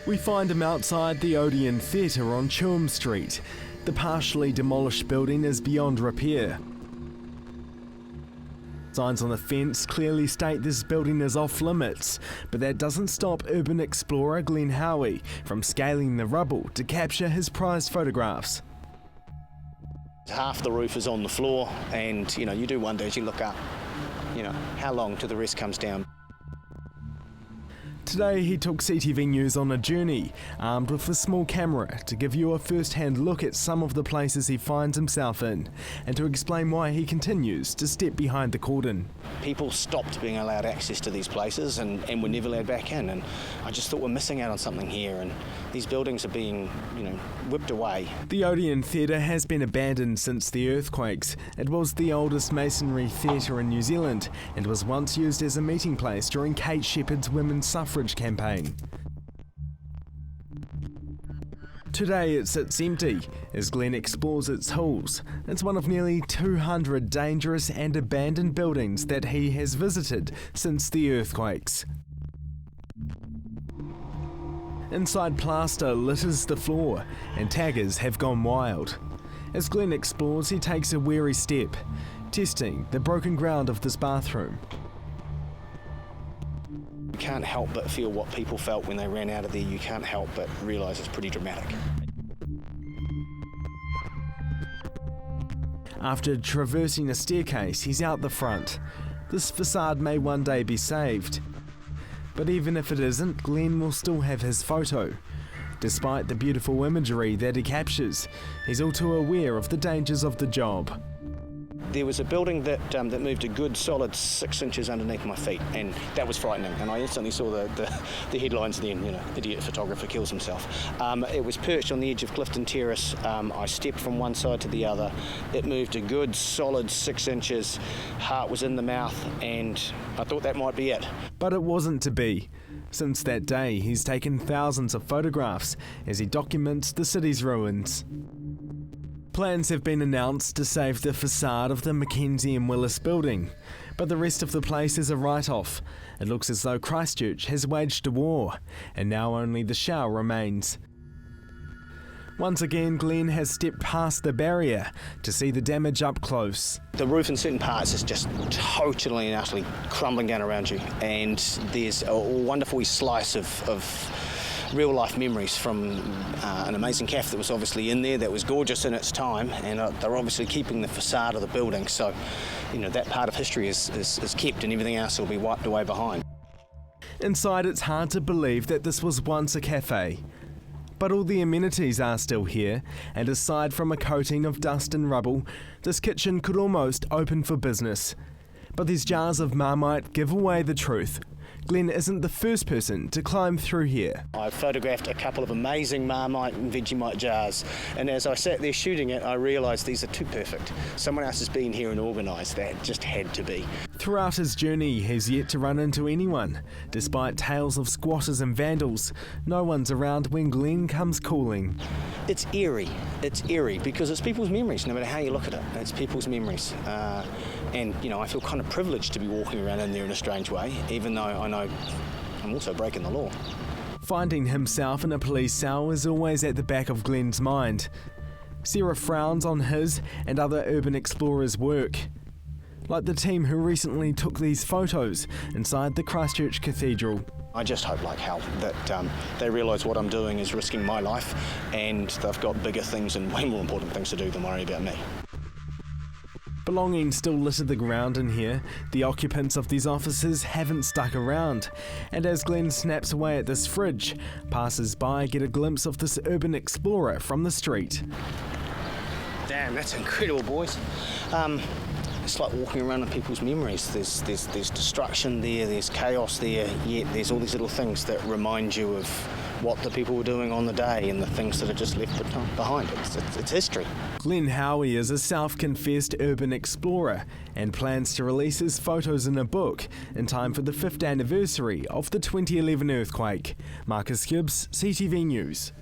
We find him outside the Odeon Theatre on Chewham Street. The partially demolished building is beyond repair. Signs on the fence clearly state this building is off limits, but that doesn't stop urban explorer Glenn Howie from scaling the rubble to capture his prized photographs. Half the roof is on the floor, and you do wonder as you look up, how long till the rest comes down. Today he took CTV News on a journey, armed with a small camera, to give you a first-hand look at some of the places he finds himself in, and to explain why he continues to step behind the cordon. People stopped being allowed access to these places and were never allowed back in, and I just thought we're missing out on something here, and these buildings are being, whipped away. The Odeon Theatre has been abandoned since the earthquakes. It was the oldest masonry theatre in New Zealand and was once used as a meeting place during Kate Shepherd's women's suffrage campaign. Today it sits empty as Glenn explores its halls. It's one of nearly 200 dangerous and abandoned buildings that he has visited since the earthquakes. Inside, plaster litters the floor and taggers have gone wild. As Glenn explores, he takes a wary step, testing the broken ground of this bathroom. You can't help but feel what people felt when they ran out of there. You can't help but realise it's pretty dramatic. After traversing a staircase, he's out the front. This facade may one day be saved. But even if it isn't, Glenn will still have his photo. Despite the beautiful imagery that he captures, he's all too aware of the dangers of the job. There was a building that moved a good solid 6 inches underneath my feet, and that was frightening. And I instantly saw the headlines then, idiot photographer kills himself. It was perched on the edge of Clifton Terrace. I stepped from one side to the other. It moved a good solid 6 inches. Heart was in the mouth, and I thought that might be it. But it wasn't to be. Since that day, he's taken thousands of photographs as he documents the city's ruins. Plans have been announced to save the facade of the Mackenzie and Willis building, but the rest of the place is a write-off. It looks as though Christchurch has waged a war, and now only the shell remains. Once again, Glenn has stepped past the barrier to see the damage up close. The roof in certain parts is just totally and utterly crumbling down around you, and there's a wonderful slice of real-life memories from an amazing cafe that was obviously in there, that was gorgeous in its time, and they're obviously keeping the facade of the building, so that part of history is kept and everything else will be wiped away behind. Inside, it's hard to believe that this was once a cafe. But all the amenities are still here, and aside from a coating of dust and rubble, this kitchen could almost open for business. But these jars of Marmite give away the truth. Glenn isn't the first person to climb through here. I photographed a couple of amazing Marmite and Vegemite jars, and as I sat there shooting it, I realised these are too perfect. Someone else has been here and organised that. It just had to be. Throughout his journey, he's yet to run into anyone. Despite tales of squatters and vandals, no one's around when Glenn comes calling. It's eerie. It's eerie because it's people's memories, no matter how you look at it. It's people's memories. And I feel kind of privileged to be walking around in there in a strange way, even though I know I'm also breaking the law. Finding himself in a police cell is always at the back of Glenn's mind. Sarah frowns on his and other urban explorers' work, like the team who recently took these photos inside the Christchurch Cathedral. I just hope like hell that they realise what I'm doing is risking my life, and they've got bigger things and way more important things to do than worry about me. Belongings still litter the ground in here. The occupants of these offices haven't stuck around. And as Glenn snaps away at this fridge, passers-by get a glimpse of this urban explorer from the street. Damn, that's incredible, boys. It's like walking around in people's memories. There's destruction there, there's chaos there, yet there's all these little things that remind you of what the people were doing on the day and the things that are just left behind. It's history. Glenn Howie is a self-confessed urban explorer and plans to release his photos in a book in time for the 5th anniversary of the 2011 earthquake. Marcus Gibbs, CTV News.